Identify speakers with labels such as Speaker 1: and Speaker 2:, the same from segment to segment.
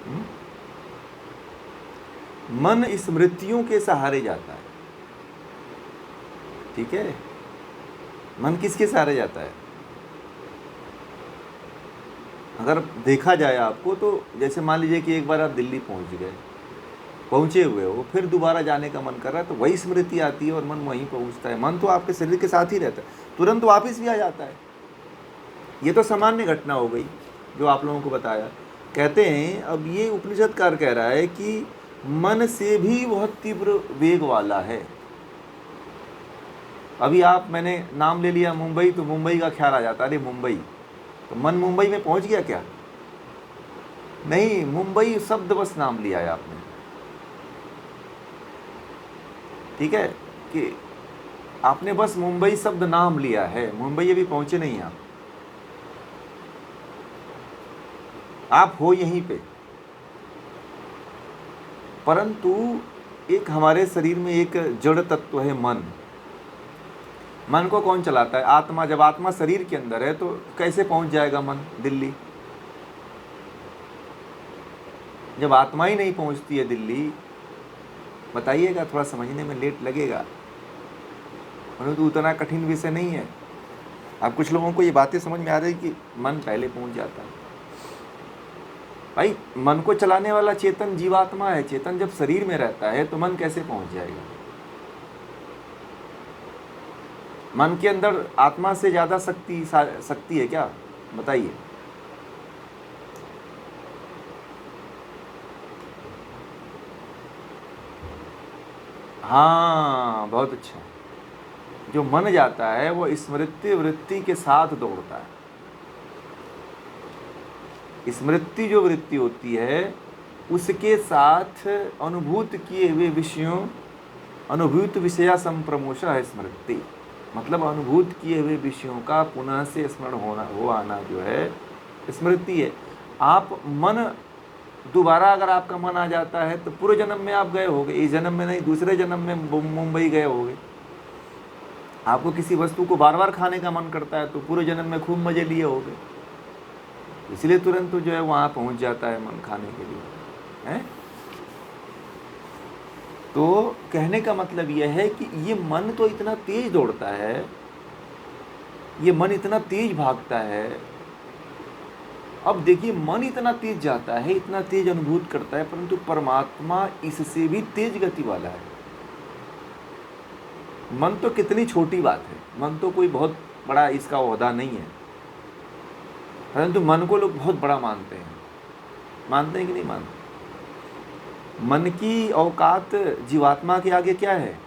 Speaker 1: हम्म? मन स्मृतियों के सहारे जाता है, ठीक है। मन किसके सहारे जाता है? अगर देखा जाए आपको तो जैसे मान लीजिए कि एक बार आप दिल्ली पहुंच गए, पहुंचे हुए हो, फिर दोबारा जाने का मन कर रहा है, तो वही स्मृति आती है और मन वहीं पहुंचता है। मन तो आपके शरीर के साथ ही रहता है, तुरंत वापस भी आ जाता है। ये तो सामान्य घटना हो गई जो आप लोगों को बताया। कहते हैं अब ये उपनिषदकार कह रहा है कि मन से भी बहुत तीव्र वेग वाला है। अभी आप मैंने नाम ले लिया मुंबई, तो मुंबई का ख्याल आ जाता है, अरे मुंबई, तो मन मुंबई में पहुंच गया क्या? नहीं, मुंबई शब्द बस नाम लिया है आपने, ठीक है, कि आपने बस मुंबई शब्द नाम लिया है, मुंबई अभी पहुंचे नहीं आप हो यहीं पे। परंतु एक हमारे शरीर में एक जड़ तत्व है मन। मन को कौन चलाता है? आत्मा। जब आत्मा शरीर के अंदर है तो कैसे पहुंच जाएगा मन दिल्ली? जब आत्मा ही नहीं पहुंचती है दिल्ली, बताइएगा, थोड़ा समझने में लेट लगेगा, परंतु उतना कठिन विषय नहीं है। अब कुछ लोगों को ये बातें समझ में आ रही कि मन पहले पहुंच जाता है। भाई, मन को चलाने वाला चेतन जीवात्मा है। चेतन जब शरीर में रहता है तो मन कैसे पहुंच जाएगा? मन के अंदर आत्मा से ज्यादा शक्ति है क्या? बताइए। हाँ, बहुत अच्छा। जो मन जाता है वो स्मृति वृत्ति के साथ दौड़ता है। स्मृति जो वृत्ति होती है उसके साथ अनुभूत किए हुए विषयों, अनुभूत विषया संप्रमोश है स्मृति। मतलब अनुभूत किए हुए विषयों का पुनः से स्मरण होना, वो आना जो है स्मृति है। आप मन दोबारा अगर आपका मन आ जाता है तो पूर्व जन्म में आप गए होगे, इस जन्म में नहीं, दूसरे जन्म में मुंबई गए होगे। आपको किसी वस्तु को बार बार खाने का मन करता है तो पूर्व जन्म में खूब मजे लिए होगे, इसलिए तुरंत तो जो है वहाँ पहुँच जाता है मन खाने के लिए है। तो कहने का मतलब यह है कि ये मन तो इतना तेज दौड़ता है, ये मन इतना तेज भागता है। अब देखिए, मन इतना तेज जाता है, इतना तेज अनुभूत करता है, परंतु परमात्मा इससे भी तेज गति वाला है। मन तो कितनी छोटी बात है, मन तो कोई बहुत बड़ा इसका ओहदा नहीं है, परंतु मन को लोग बहुत बड़ा मानते हैं। मानते हैं कि नहीं मानते? मन की औकात जीवात्मा के आगे क्या है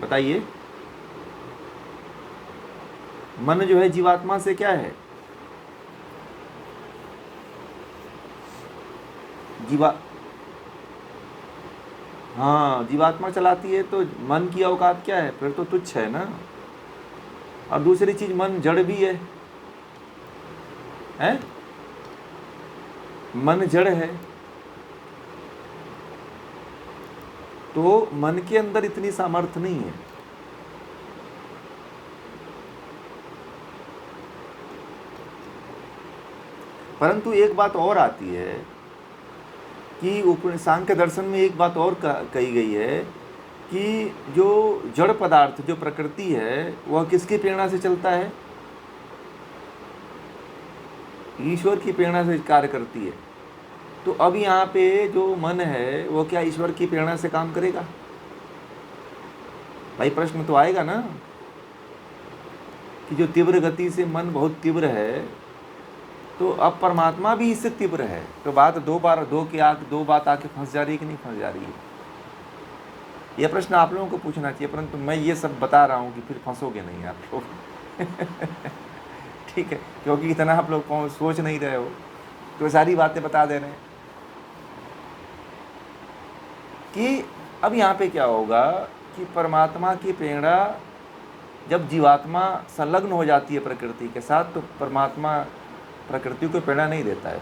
Speaker 1: बताइए? मन जो है जीवात्मा से क्या है? हाँ, जीवात्मा चलाती है, तो मन की औकात क्या है? फिर तो तुच्छ है ना। और दूसरी चीज, मन जड़ भी है, हैं? मन जड़ है, तो मन के अंदर इतनी सामर्थ्य नहीं है। परंतु एक बात और आती है कि सांख्य दर्शन में एक बात और कही गई है कि जो जड़ पदार्थ, जो प्रकृति है, वह किसकी प्रेरणा से चलता है? ईश्वर की प्रेरणा से कार्य करती है। तो अब यहाँ पे जो मन है वो क्या ईश्वर की प्रेरणा से काम करेगा? भाई, प्रश्न तो आएगा ना कि जो तीव्र गति से मन बहुत तीव्र है, तो अब परमात्मा भी इससे तीव्र है, तो बात दो बात आके फंस जा रही है कि नहीं फंस जा रही है? यह प्रश्न आप लोगों को पूछना चाहिए, परंतु मैं ये सब बता रहा हूँ कि फिर फंसोगे नहीं आप लोग। ठीक है, क्योंकि इतना आप लोग सोच नहीं रहे हो, तो सारी बातें बता दे रहे हैं कि अब यहाँ पे क्या होगा कि परमात्मा की प्रेरणा, जब जीवात्मा संलग्न हो जाती है प्रकृति के साथ, तो परमात्मा प्रकृति को प्रेरणा नहीं देता है।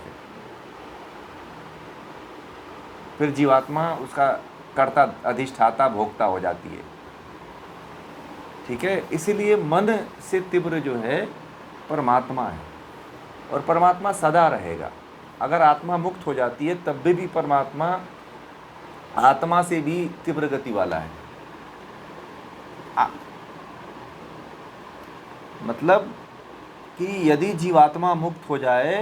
Speaker 1: फिर जीवात्मा उसका कर्ता, अधिष्ठाता, भोक्ता हो जाती है। ठीक है, इसीलिए मन से तीव्र जो है परमात्मा है, और परमात्मा सदा रहेगा। अगर आत्मा मुक्त हो जाती है तब भी परमात्मा आत्मा से भी तीव्र गति वाला है। आ, मतलब कि यदि जीवात्मा मुक्त हो जाए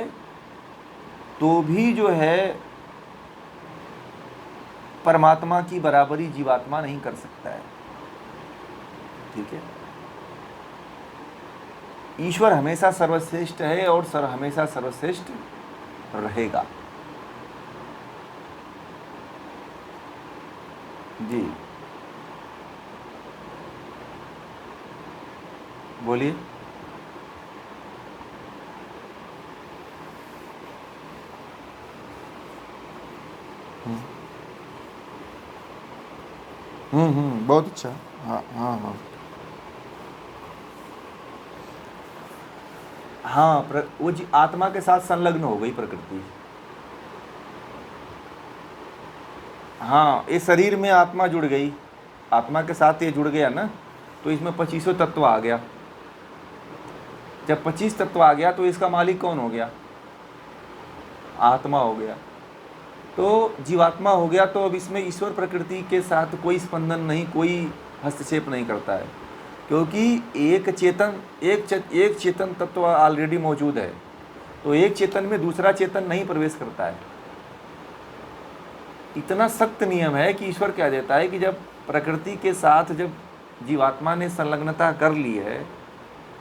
Speaker 1: तो भी जो है परमात्मा की बराबरी जीवात्मा नहीं कर सकता है। ठीक है, ईश्वर हमेशा सर्वश्रेष्ठ है और हमेशा सर्वश्रेष्ठ रहेगा। जी बोलिए। बहुत अच्छा। हाँ हाँ हाँ हाँ, वो आत्मा के साथ संलग्न हो गई प्रकृति। हाँ, ये शरीर में आत्मा जुड़ गई, आत्मा के साथ ये जुड़ गया ना, तो इसमें 25 तत्व आ गया। जब 25 तत्व आ गया तो इसका मालिक कौन हो गया? आत्मा हो गया। तो जीवात्मा हो गया, तो अब इसमें ईश्वर प्रकृति के साथ कोई स्पंदन नहीं, कोई हस्तक्षेप नहीं करता है, क्योंकि एक चेतन तत्व ऑलरेडी मौजूद है। तो एक चेतन में दूसरा चेतन नहीं प्रवेश करता है। इतना सख्त नियम है कि ईश्वर क्या देता है कि जब प्रकृति के साथ जब जीवात्मा ने संलग्नता कर ली है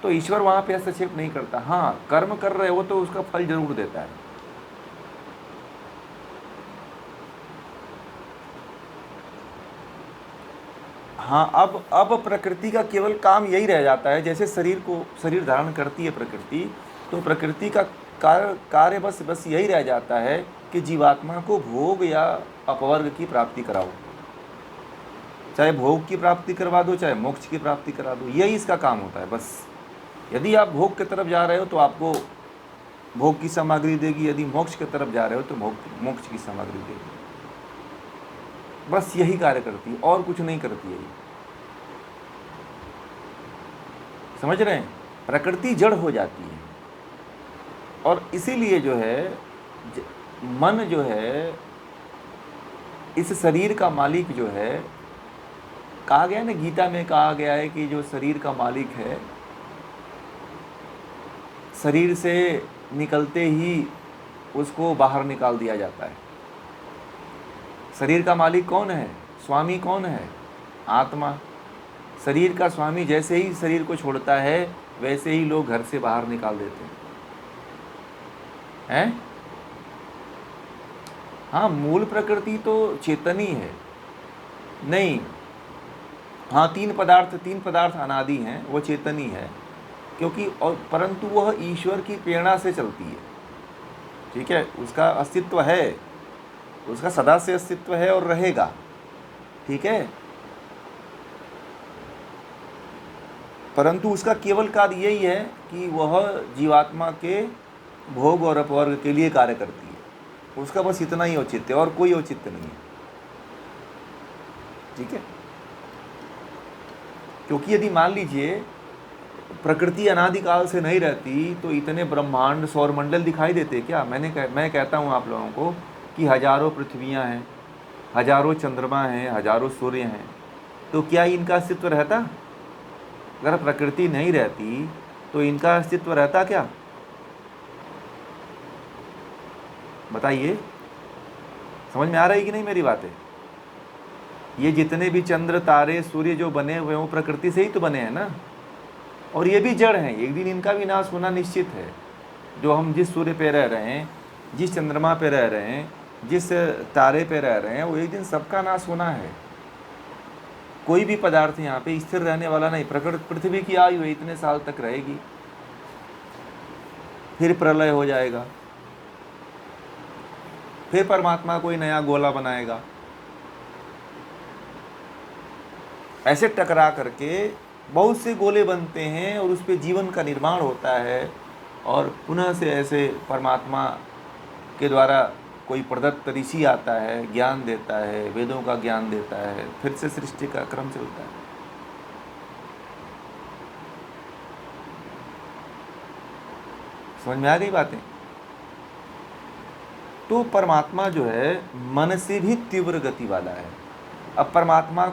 Speaker 1: तो ईश्वर वहाँ पे हस्तक्षेप नहीं करता। हाँ, कर्म कर रहे हो तो उसका फल जरूर देता है। हाँ, अब प्रकृति का केवल काम यही रह जाता है, जैसे शरीर धारण करती है प्रकृति, तो प्रकृति का कार्य बस यही रह जाता है कि जीवात्मा को भोग या अपवर्ग की प्राप्ति कराओ। चाहे भोग की प्राप्ति करवा दो, चाहे मोक्ष की प्राप्ति करा दो, यही इसका काम होता है बस। यदि आप भोग की तरफ जा रहे हो तो आपको भोग की सामग्री देगी, यदि मोक्ष की तरफ जा रहे हो तो मोक्ष की सामग्री देगी। बस यही कार्य करती है और कुछ नहीं करती है। समझ रहे हैं? प्रकृति जड़ हो जाती है और इसीलिए जो है मन जो है, इस शरीर का मालिक जो है, कहा गया ना, गीता में कहा गया है कि जो शरीर का मालिक है, शरीर से निकलते ही उसको बाहर निकाल दिया जाता है। शरीर का मालिक कौन है? स्वामी कौन है? आत्मा। शरीर का स्वामी जैसे ही शरीर को छोड़ता है वैसे ही लोग घर से बाहर निकाल देते हैं। हाँ, मूल प्रकृति तो चेतन ही है। नहीं, हाँ, तीन पदार्थ अनादि हैं, वो चेतन ही है, क्योंकि और परंतु वह ईश्वर की प्रेरणा से चलती है। ठीक है, उसका अस्तित्व है, उसका सदा से अस्तित्व है और रहेगा। ठीक है, परंतु उसका केवल कार्य यही है कि वह जीवात्मा के भोग और अपवर्ग के लिए कार्य करती है। उसका बस इतना ही औचित्य, और कोई औचित्य नहीं है। ठीक है, क्योंकि यदि मान लीजिए प्रकृति अनादिकाल से नहीं रहती तो इतने ब्रह्मांड सौरमंडल दिखाई देते क्या? मैं कहता हूँ आप लोगों को कि हजारों पृथ्वियाँ हैं, हजारों चंद्रमा हैं, हजारों सूर्य हैं, तो क्या इनका अस्तित्व रहता? अगर प्रकृति नहीं रहती तो इनका अस्तित्व रहता क्या? बताइए, समझ में आ रही कि नहीं मेरी बातें? ये जितने भी चंद्र तारे सूर्य जो बने हुए वो प्रकृति से ही तो बने हैं ना, और ये भी जड़ हैं, एक दिन इनका भी नाश होना निश्चित है। जो हम जिस सूर्य पे रह रहे हैं, जिस चंद्रमा पे रह रहे हैं, जिस तारे पे रह रहे हैं, वो एक दिन सबका नाश होना है। कोई भी पदार्थ यहाँ पे स्थिर रहने वाला नहीं। पृथ्वी की आयु इतने साल तक रहेगी, फिर प्रलय हो जाएगा, फिर परमात्मा कोई नया गोला बनाएगा। ऐसे टकरा करके बहुत से गोले बनते हैं और उस पर जीवन का निर्माण होता है, और पुनः से ऐसे परमात्मा के द्वारा कोई प्रदत्त ऋषि आता है, ज्ञान देता है, वेदों का ज्ञान देता है, फिर से सृष्टि का क्रम चलता है। समझ में आ गई बातें? तो परमात्मा जो है मन से भी तीव्र गति वाला है। अब परमात्मा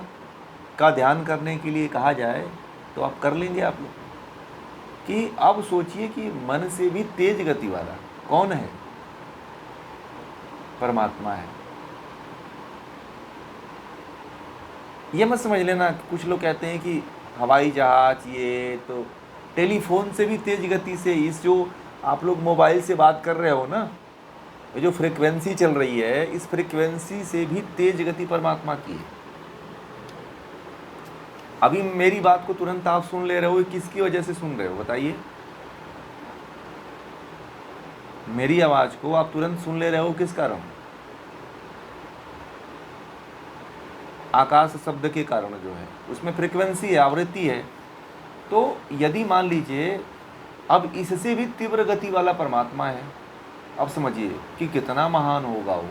Speaker 1: का ध्यान करने के लिए कहा जाए तो आप कर लेंगे आप लोग, कि अब सोचिए कि मन से भी तेज गति वाला कौन है? परमात्मा है। ये मत समझ लेना, कुछ लोग कहते हैं कि हवाई जहाज, ये तो टेलीफोन से भी तेज गति से, इस जो आप लोग मोबाइल से बात कर रहे हो ना, ये जो फ्रीक्वेंसी चल रही है, इस फ्रीक्वेंसी से भी तेज गति परमात्मा की है। अभी मेरी बात को तुरंत आप सुन ले रहे हो, किसकी वजह से सुन रहे हो बताइए? मेरी आवाज को आप तुरंत सुन ले रहे हो किस कारण? आकाश शब्द के कारण जो है, उसमें फ्रीक्वेंसी है, आवृत्ति है। तो यदि मान लीजिए अब इससे भी तीव्र गति वाला परमात्मा है, अब समझिए कि कितना महान होगा वो।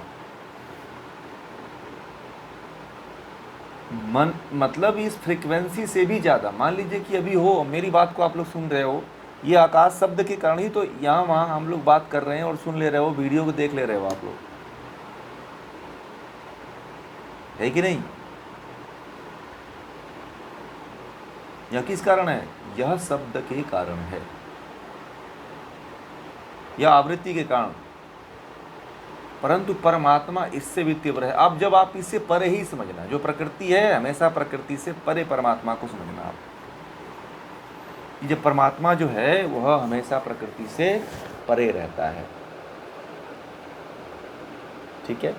Speaker 1: मन मतलब इस फ्रीक्वेंसी से भी ज़्यादा, मान लीजिए कि अभी हो, मेरी बात को आप लोग सुन रहे हो, ये आकाश शब्द के कारण ही तो यहाँ वहाँ हम लोग बात कर रहे हैं और सुन ले रहे हो, वीडियो को देख ले रहे हो आप लोग, है कि नहीं? यह किस कारण है? यह शब्द के कारण है, यह आवृत्ति के कारण। परंतु परमात्मा इससे भी तीव्र है। अब जब आप इससे परे ही समझना, जो प्रकृति है हमेशा प्रकृति से परे परमात्मा को समझना आप, कि जब परमात्मा जो है वह हमेशा प्रकृति से परे रहता है। ठीक है?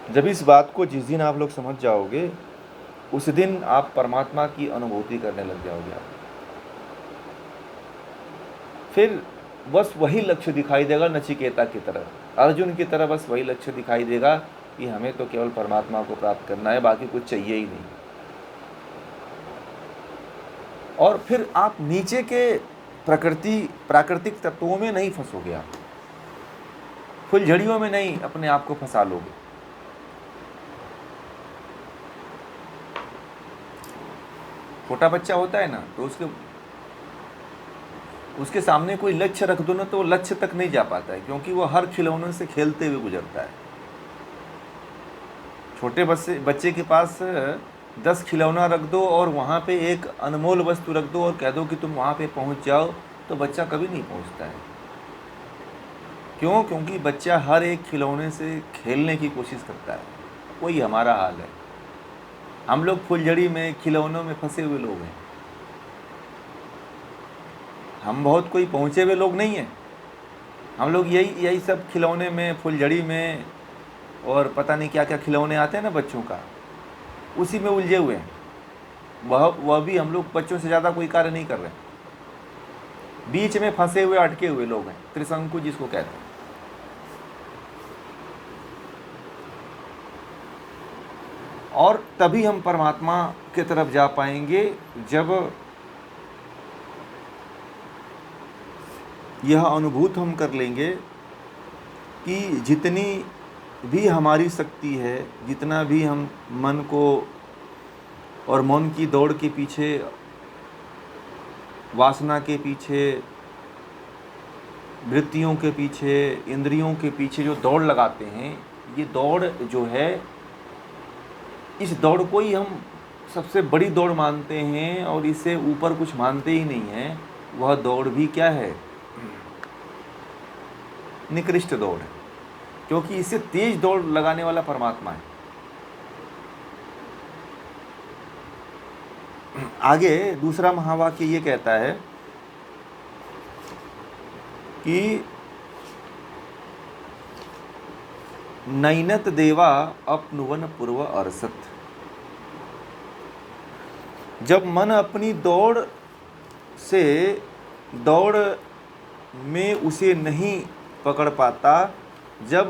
Speaker 1: जब इस बात को जिस दिन आप लोग समझ जाओगे, उस दिन आप परमात्मा की अनुभूति करने लग जाओगे। आप फिर बस वही लक्ष्य दिखाई देगा, नचिकेता की तरह, अर्जुन की तरह, बस वही लक्ष्य दिखाई देगा कि हमें तो केवल परमात्मा को प्राप्त करना है, बाकी कुछ चाहिए ही नहीं। और फिर आप नीचे के प्राकृतिक तत्वों में नहीं फंसोगे, आप फुलझड़ियों में नहीं अपने आप को फंसा लोगे। छोटा बच्चा होता है ना, तो उसके सामने कोई लक्ष्य रख दो ना, तो लक्ष्य तक नहीं जा पाता है, क्योंकि वो हर खिलौनों से खेलते हुए गुजरता है। छोटे बच्चे के पास 10 खिलौना रख दो और वहाँ पे एक अनमोल वस्तु रख दो और कह दो कि तुम वहाँ पे पहुँच जाओ, तो बच्चा कभी नहीं पहुँचता है। क्यों? क्योंकि बच्चा हर एक खिलौने से खेलने की कोशिश करता है। वही हमारा हाल है, हम लोग फुलझड़ी में, खिलौनों में फंसे हुए लोग हैं। हम बहुत कोई पहुँचे हुए लोग नहीं हैं। हम लोग यही सब खिलौने में, फुलझड़ी में, और पता नहीं क्या क्या खिलौने आते हैं ना बच्चों का, उसी में उलझे हुए हैं। वह भी हम लोग बच्चों से ज़्यादा कोई कार्य नहीं कर रहे हैं। बीच में फंसे हुए, अटके हुए लोग हैं, त्रिशंकु जिसको कहते हैं। और तभी हम परमात्मा की तरफ जा पाएंगे जब यह अनुभूत हम कर लेंगे कि जितनी भी हमारी शक्ति है, जितना भी हम मन को और मन की दौड़ के पीछे, वासना के पीछे, वृत्तियों के पीछे, इंद्रियों के पीछे जो दौड़ लगाते हैं, ये दौड़ जो है, इस दौड़ को ही हम सबसे बड़ी दौड़ मानते हैं और इससे ऊपर कुछ मानते ही नहीं हैं। वह दौड़ भी क्या है? निकृष्ट दौड़ है, क्योंकि इससे तेज दौड़ लगाने वाला परमात्मा है। आगे दूसरा महावाक्य ये कहता है कि नैनत देवा अपनुवन पूर्व अर्सत। जब मन अपनी दौड़ में उसे नहीं पकड़ पाता, जब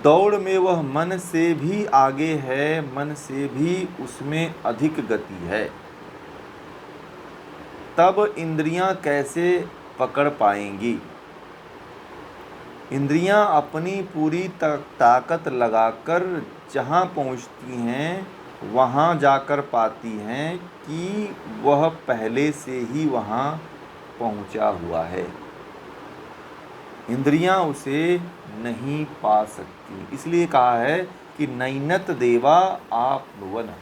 Speaker 1: दौड़ में वह मन से भी आगे है, मन से भी उसमें अधिक गति है, तब इंद्रियां कैसे पकड़ पाएंगी? इंद्रियां अपनी पूरी ताकत लगाकर जहाँ पहुँचती हैं, वहाँ जाकर पाती हैं कि वह पहले से ही वहाँ पहुँचा हुआ है। इंद्रियां उसे नहीं पा सकती। इसलिए कहा है कि नैनत देवा आपनुवन।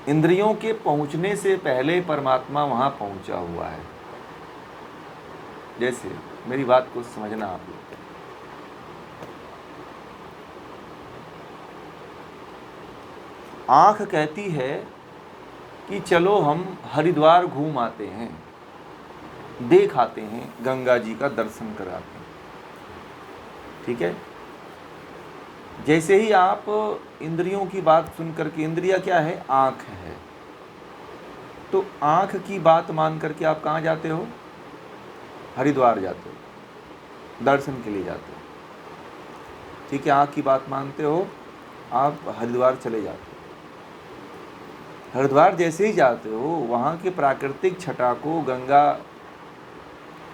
Speaker 1: इंद्रियों के पहुंचने से पहले परमात्मा वहां पहुंचा हुआ है। जैसे मेरी बात को समझना आप लोग, आंख कहती है कि चलो हम हरिद्वार घूम आते हैं, देख आते हैं, गंगा जी का दर्शन कराते हैं। ठीक है, जैसे ही आप इंद्रियों की बात सुन करके, इंद्रिया क्या है? आंख है। तो आंख की बात मान करके आप कहाँ जाते हो? हरिद्वार जाते हो, दर्शन के लिए जाते हो। ठीक है, आंख की बात मानते हो, आप हरिद्वार चले जाते हो। हरिद्वार जैसे ही जाते हो, वहाँ के प्राकृतिक छटा को, गंगा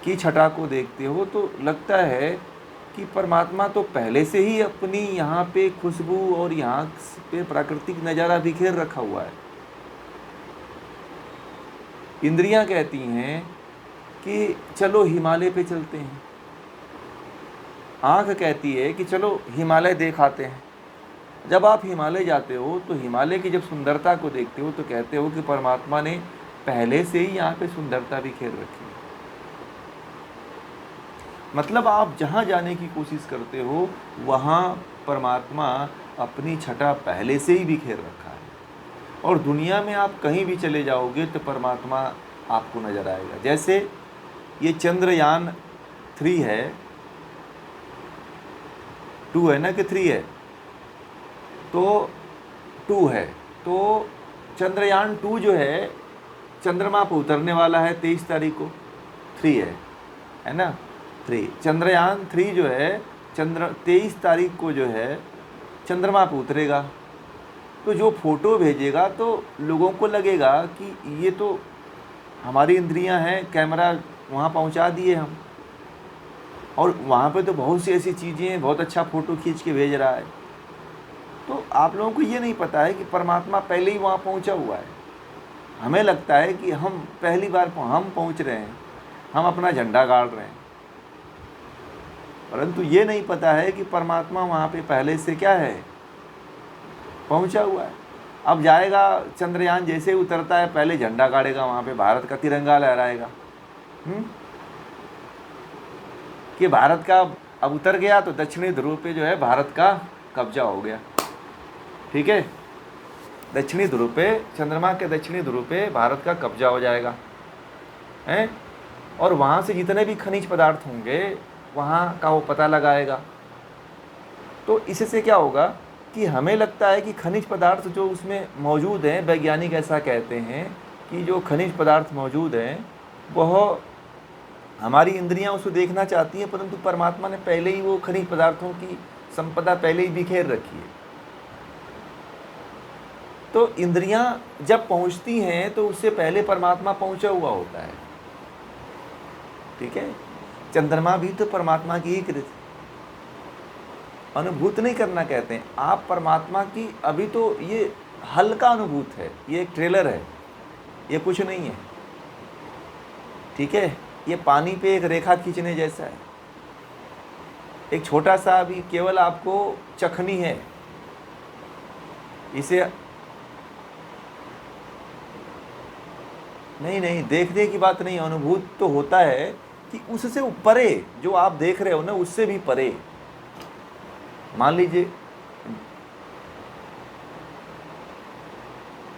Speaker 1: की छटा को देखते हो तो लगता है कि परमात्मा तो पहले से ही अपनी यहाँ पे खुशबू और यहाँ पे प्राकृतिक नज़ारा बिखेर रखा हुआ है। इंद्रियां कहती हैं कि चलो हिमालय पे चलते हैं, आँख कहती है कि चलो हिमालय देख आते हैं। जब आप हिमालय जाते हो तो हिमालय की जब सुंदरता को देखते हो तो कहते हो कि परमात्मा ने पहले से ही यहाँ पे सुंदरता बिखेर रखी है। मतलब आप जहाँ जाने की कोशिश करते हो वहाँ परमात्मा अपनी छटा पहले से ही बिखेर रखा है। और दुनिया में आप कहीं भी चले जाओगे तो परमात्मा आपको नज़र आएगा। जैसे ये चंद्रयान 3 है, 2 है ना कि 3 है? तो 2 है। तो चंद्रयान 2 जो है चंद्रमा पर उतरने वाला है 23 तारीख को। 3 है ना? 3 चंद्रयान 3 जो है 23 तारीख को जो है चंद्रमा पर उतरेगा। तो जो फोटो भेजेगा तो लोगों को लगेगा कि ये तो हमारी इंद्रियां हैं, कैमरा वहाँ पहुँचा दिए हम, और वहाँ पे तो बहुत सी ऐसी चीज़ें हैं, बहुत अच्छा फ़ोटो खींच के भेज रहा है। तो आप लोगों को ये नहीं पता है कि परमात्मा पहले ही वहाँ पहुँचा हुआ है। हमें लगता है कि हम पहली बार हम पहुँच रहे हैं, हम अपना झंडा गाड़ रहे हैं, परंतु ये नहीं पता है कि परमात्मा वहाँ पे पहले से क्या है? पहुँचा हुआ है। अब जाएगा चंद्रयान, जैसे ही उतरता है पहले झंडा गाड़ेगा, वहाँ पे भारत का तिरंगा लहराएगा। कि भारत का अब उतर गया तो दक्षिणी ध्रुव पे जो है भारत का कब्जा हो गया। ठीक है, दक्षिणी ध्रुव पे, चंद्रमा के दक्षिणी ध्रुव पे भारत का कब्जा हो जाएगा हैं, और वहाँ से जितने भी खनिज पदार्थ होंगे वहाँ का वो पता लगाएगा। तो इससे क्या होगा कि हमें लगता है कि खनिज पदार्थ जो उसमें मौजूद हैं, वैज्ञानिक ऐसा कहते हैं कि जो खनिज पदार्थ मौजूद हैं वह हमारी इंद्रियां उसको देखना चाहती हैं, परंतु परमात्मा ने पहले ही वो खनिज पदार्थों की संपदा पहले ही बिखेर रखी है। तो इंद्रियां जब पहुंचती हैं तो उससे पहले परमात्मा पहुंचा हुआ होता है। ठीक है, चंद्रमा भी तो परमात्मा की ही कृति, अनुभूत नहीं करना कहते हैं आप परमात्मा की। अभी तो ये हल्का अनुभूत है, ये एक ट्रेलर है, ये कुछ नहीं है। ठीक है, ये पानी पे एक रेखा खींचने जैसा है, एक छोटा सा अभी केवल आपको चखनी है इसे। नहीं, देखने की बात नहीं, अनुभूत तो होता है कि उससे परे जो आप देख रहे हो ना, उससे भी परे। मान लीजिए,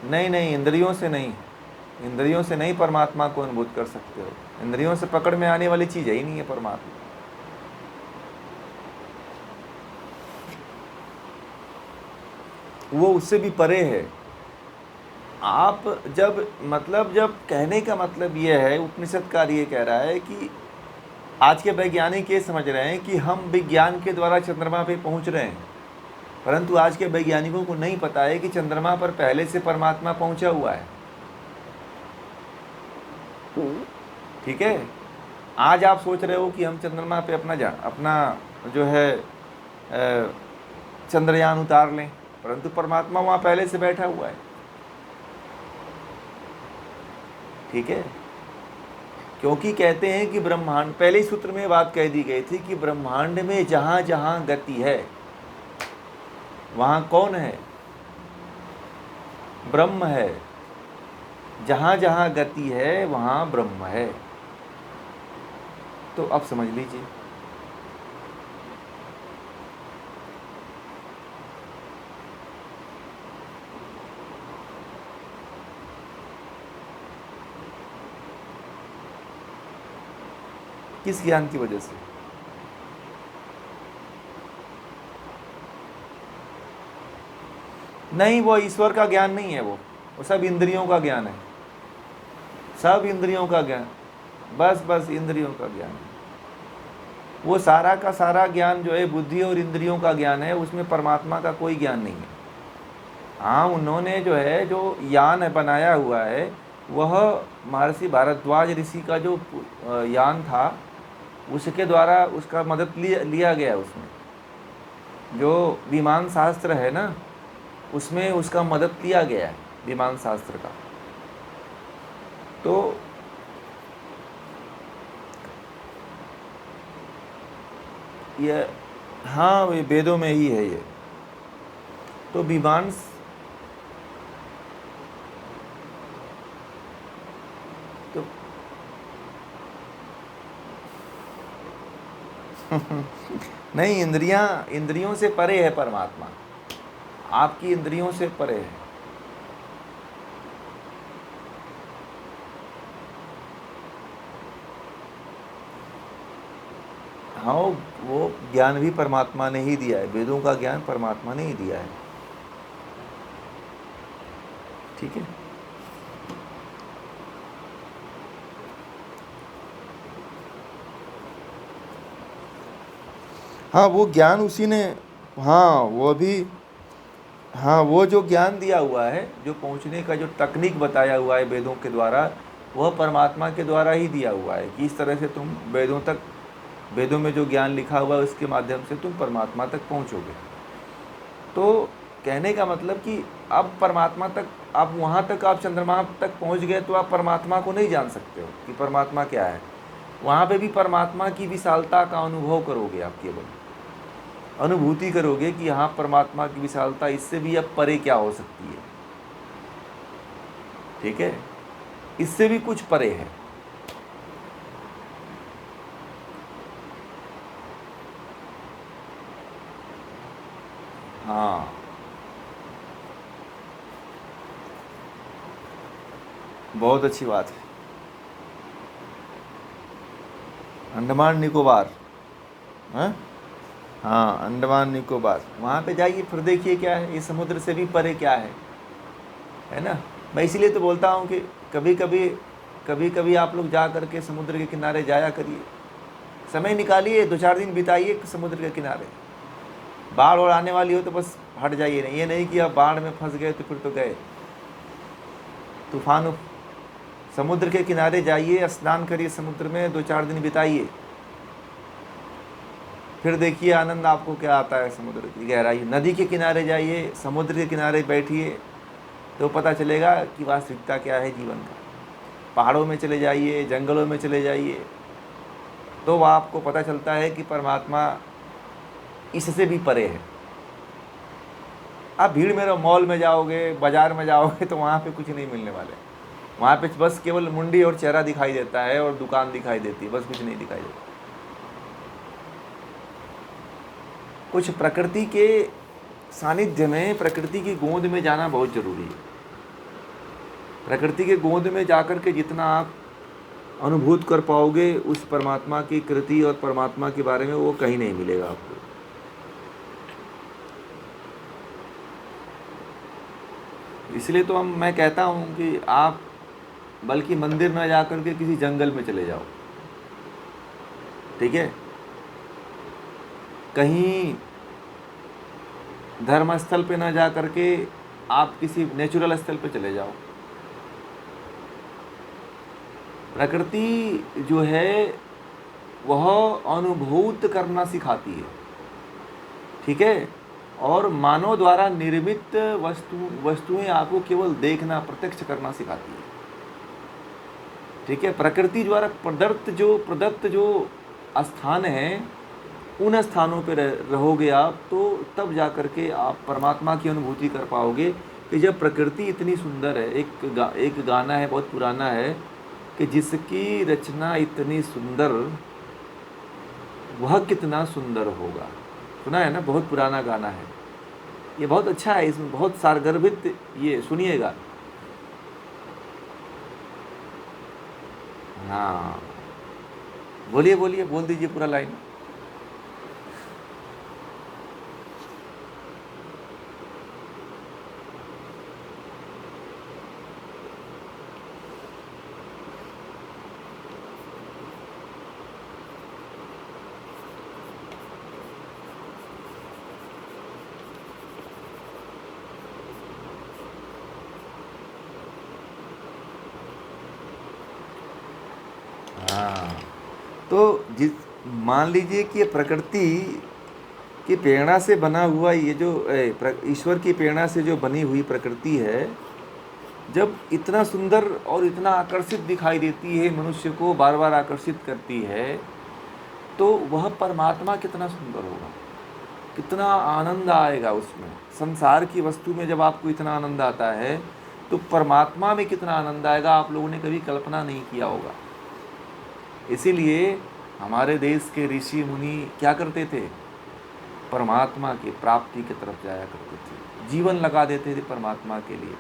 Speaker 1: नहीं, इंद्रियों से नहीं, इंद्रियों से नहीं परमात्मा को अनुभूत कर सकते हो। इंद्रियों से पकड़ में आने वाली चीज ही नहीं है परमात्मा। वो उससे भी परे है। आप जब कहने का मतलब ये है, उपनिषदकार ये कह रहा है कि आज के वैज्ञानिक ये समझ रहे हैं कि हम विज्ञान के द्वारा चंद्रमा पे पहुंच रहे हैं, परंतु आज के वैज्ञानिकों को नहीं पता है कि चंद्रमा पर पहले से परमात्मा पहुंचा हुआ है। ठीक है, आज आप सोच रहे हो कि हम चंद्रमा पे अपना जो है चंद्रयान उतार लें, परंतु परमात्मा वहाँ पहले से बैठा हुआ है। ठीक है, क्योंकि कहते हैं कि ब्रह्मांड, पहले ही सूत्र में बात कह दी गई थी कि ब्रह्मांड में जहाँ जहाँ गति है वहाँ कौन है? ब्रह्म है। जहाँ जहाँ गति है वहाँ ब्रह्म है। तो अब समझ लीजिए, किस ज्ञान की वजह से? नहीं, वो ईश्वर का ज्ञान नहीं है, वो सब इंद्रियों का ज्ञान है, सब इंद्रियों का ज्ञान, बस इंद्रियों का ज्ञान है। वो सारा का सारा ज्ञान जो है बुद्धि और इंद्रियों का ज्ञान है, उसमें परमात्मा का कोई ज्ञान नहीं है। हाँ, उन्होंने जो है जो यान है बनाया हुआ है, वह महर्षि भारद्वाज ऋषि का जो यान था उसके द्वारा उसका मदद लिया गया। उसमें जो विमान शास्त्र है ना, उसमें उसका मदद लिया गया है, विमान शास्त्र का। तो ये, हाँ, ये वेदों में ही है ये। तो विमान तो नहीं, इंद्रियों से परे है परमात्मा, आपकी इंद्रियों से परे है। हाँ, वो ज्ञान भी परमात्मा ने ही दिया है, वेदों का ज्ञान परमात्मा ने ही दिया है। ठीक है। हाँ, वो ज्ञान उसी ने, हाँ वो भी, हाँ वो जो ज्ञान दिया हुआ है, जो पहुँचने का जो तकनीक बताया हुआ है वेदों के द्वारा, वह परमात्मा के द्वारा ही दिया हुआ है कि इस तरह से तुम वेदों में जो ज्ञान लिखा हुआ है उसके माध्यम से तुम परमात्मा तक पहुँचोगे। तो कहने का मतलब कि अब परमात्मा तक, आप वहाँ तक, आप चंद्रमा तक पहुँच गए तो आप परमात्मा को नहीं जान सकते हो कि परमात्मा क्या है। वहाँ पे भी परमात्मा की विशालता का अनुभव करोगे, आप केवल अनुभूति करोगे कि यहाँ परमात्मा की विशालता इससे भी अब परे क्या हो सकती है। ठीक है, इससे भी कुछ परे है। हाँ, बहुत अच्छी बात है। अंडमान निकोबार, हाँ हाँ, अंडमान निकोबार, वहाँ पे जाइए, फिर देखिए क्या है, ये समुद्र से भी परे क्या है ना। मैं इसीलिए तो बोलता हूँ कि कभी कभी आप लोग जा करके समुद्र के किनारे जाया करिए, समय निकालिए, 2-4 दिन बिताइए समुद्र के किनारे। बाढ़ और आने वाली हो तो बस हट जाइए, नहीं, ये नहीं कि आप बाढ़ में फंस गए तो फिर तो गए। तूफान, समुद्र के किनारे जाइए, स्नान करिए समुद्र में, 2-4 दिन बिताइए, फिर देखिए आनंद आपको क्या आता है समुद्र की गहराई। नदी के किनारे जाइए, समुद्र के किनारे बैठिए, तो पता चलेगा कि वास्तविकता क्या है जीवन का। पहाड़ों में चले जाइए, जंगलों में चले जाइए, तो वह आपको पता चलता है कि परमात्मा इससे भी परे है। आप भीड़ में रहो, मॉल में जाओगे, बाजार में जाओगे, तो वहाँ पे कुछ नहीं मिलने वाले। वहाँ पे बस केवल मुंडी और चेहरा दिखाई देता है और दुकान दिखाई देती है, बस कुछ नहीं दिखाई देता। कुछ प्रकृति के सानिध्य में, प्रकृति की गोद में जाना बहुत ज़रूरी है। प्रकृति के गोद में जाकर के जितना आप अनुभूत कर पाओगे उस परमात्मा की कृति और परमात्मा के बारे में, वो कहीं नहीं मिलेगा आपको। इसलिए तो मैं कहता हूँ कि आप बल्कि मंदिर में जा कर के किसी जंगल में चले जाओ, ठीक है, कहीं धर्मस्थल पे ना जा करके आप किसी नेचुरल स्थल पे चले जाओ। प्रकृति जो है वह अनुभूत करना सिखाती है, ठीक है, और मानव द्वारा निर्मित वस्तुएं आपको केवल देखना, प्रत्यक्ष करना सिखाती है। ठीक है, प्रकृति द्वारा प्रदत्त जो स्थान है, उन स्थानों पे रहोगे आप, तो तब जा कर के आप परमात्मा की अनुभूति कर पाओगे। कि जब प्रकृति इतनी सुंदर है, एक गाना है, बहुत पुराना है, कि जिसकी रचना इतनी सुंदर, वह कितना सुंदर होगा। सुना है ना, बहुत पुराना गाना है, ये बहुत अच्छा है, इसमें बहुत सारगर्भित, ये सुनिएगा। हाँ, बोलिए बोलिए, बोल दीजिए पूरा लाइन। हाँ, तो जिस मान लीजिए कि ये प्रकृति की प्रेरणा से बना हुआ, ये जो ईश्वर की प्रेरणा से जो बनी हुई प्रकृति है, जब इतना सुंदर और इतना आकर्षित दिखाई देती है, मनुष्य को बार बार आकर्षित करती है, तो वह परमात्मा कितना सुंदर होगा, कितना आनंद आएगा उसमें। संसार की वस्तु में जब आपको इतना आनंद आता है, तो परमात्मा में कितना आनंद आएगा, आप लोगों ने कभी कल्पना नहीं किया होगा। इसीलिए हमारे देश के ऋषि मुनि क्या करते थे, परमात्मा की प्राप्ति की तरफ जाया करते थे, जीवन लगा देते थे परमात्मा के लिए,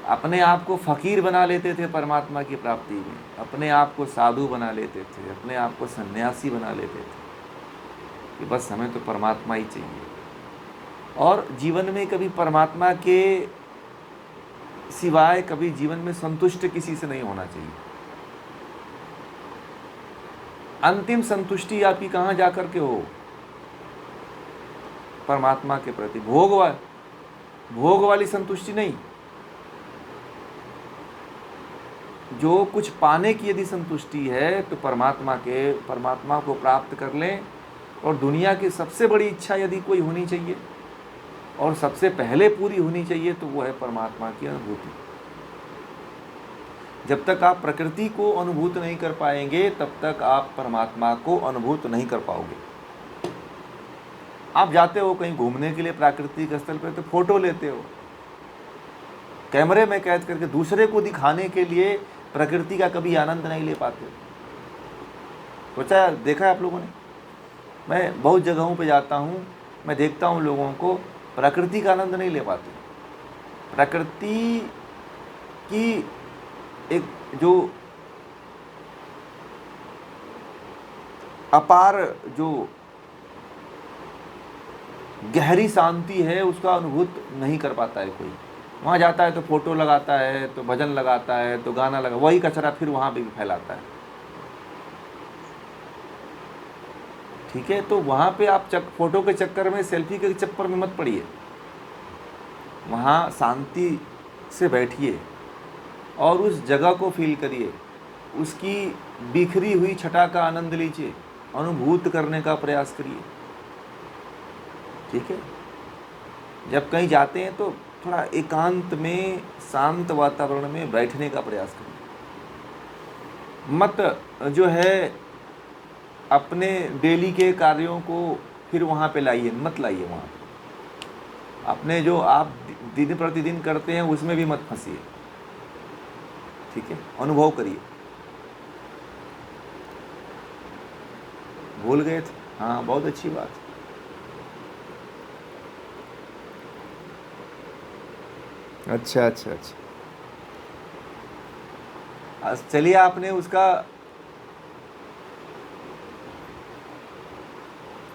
Speaker 1: अपने आप को फ़कीर बना लेते थे परमात्मा की प्राप्ति में, अपने आप को साधु बना लेते थे, अपने आप को सन्यासी बना लेते थे, कि बस हमें तो परमात्मा ही चाहिए। और जीवन में कभी परमात्मा के सिवाय कभी जीवन में संतुष्ट किसी से नहीं होना चाहिए। अंतिम संतुष्टि आपकी कहाँ जा कर के हो, परमात्मा के प्रति। भोग वाली संतुष्टि नहीं, जो कुछ पाने की यदि संतुष्टि है, तो परमात्मा को प्राप्त कर लें। और दुनिया की सबसे बड़ी इच्छा यदि कोई होनी चाहिए और सबसे पहले पूरी होनी चाहिए, तो वो है परमात्मा की अनुभूति। जब तक आप प्रकृति को अनुभूत नहीं कर पाएंगे, तब तक आप परमात्मा को अनुभूत नहीं कर पाओगे। आप जाते हो कहीं घूमने के लिए प्राकृतिक स्थल पर, तो फोटो लेते हो, कैमरे में कैद करके दूसरे को दिखाने के लिए प्रकृति का कभी आनंद नहीं ले पाते। सोचा, देखा है आप लोगों ने? मैं बहुत जगहों पे जाता हूँ, मैं देखता हूँ लोगों को प्रकृति का आनंद नहीं ले पाते। प्रकृति की एक जो अपार, जो गहरी शांति है, उसका अनुभूत नहीं कर पाता है कोई। वहाँ जाता है तो फोटो लगाता है, तो भजन लगाता है, तो गाना लगा, वही कचरा फिर वहाँ भी फैलाता है। ठीक है, तो वहाँ पे आप फोटो के चक्कर में, सेल्फी के चक्कर में मत पड़िए। वहाँ शांति से बैठिए और उस जगह को फील करिए, उसकी बिखरी हुई छटा का आनंद लीजिए, अनुभूत करने का प्रयास करिए। ठीक है, जब कहीं जाते हैं तो थोड़ा एकांत में, शांत वातावरण में बैठने का प्रयास करिए। मत जो है अपने डेली के कार्यों को फिर वहाँ पे लाइए, मत लाइए वहाँ पे। अपने जो आप दिन प्रतिदिन करते हैं उसमें भी मत फंसिए। ठीक है, अनुभव करिए। भूल गए थे? हाँ, बहुत अच्छी बात। अच्छा अच्छा अच्छा, चलिए, आपने उसका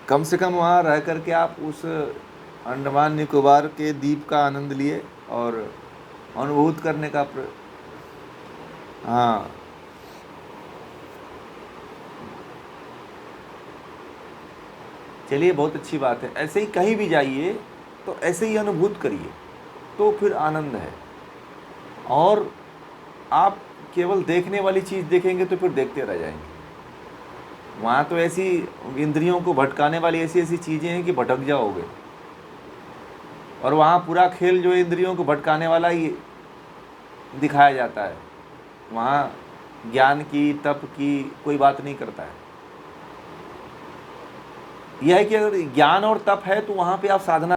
Speaker 1: कम से कम वहाँ रह करके आप उस अंडमान निकोबार के द्वीप का आनंद लिए और अनुभूत करने का हाँ, चलिए, बहुत अच्छी बात है। ऐसे ही कहीं भी जाइए तो ऐसे ही अनुभूत करिए, तो फिर आनंद है। और आप केवल देखने वाली चीज़ देखेंगे तो फिर देखते रह जाएंगे। वहाँ तो ऐसी इंद्रियों को भटकाने वाली ऐसी ऐसी चीज़ें हैं कि भटक जाओगे। और वहाँ पूरा खेल जो इंद्रियों को भटकाने वाला ही दिखाया जाता है। वहाँ ज्ञान की, तप की कोई बात नहीं करता है। यह है कि अगर ज्ञान और तप है तो वहां पे आप साधना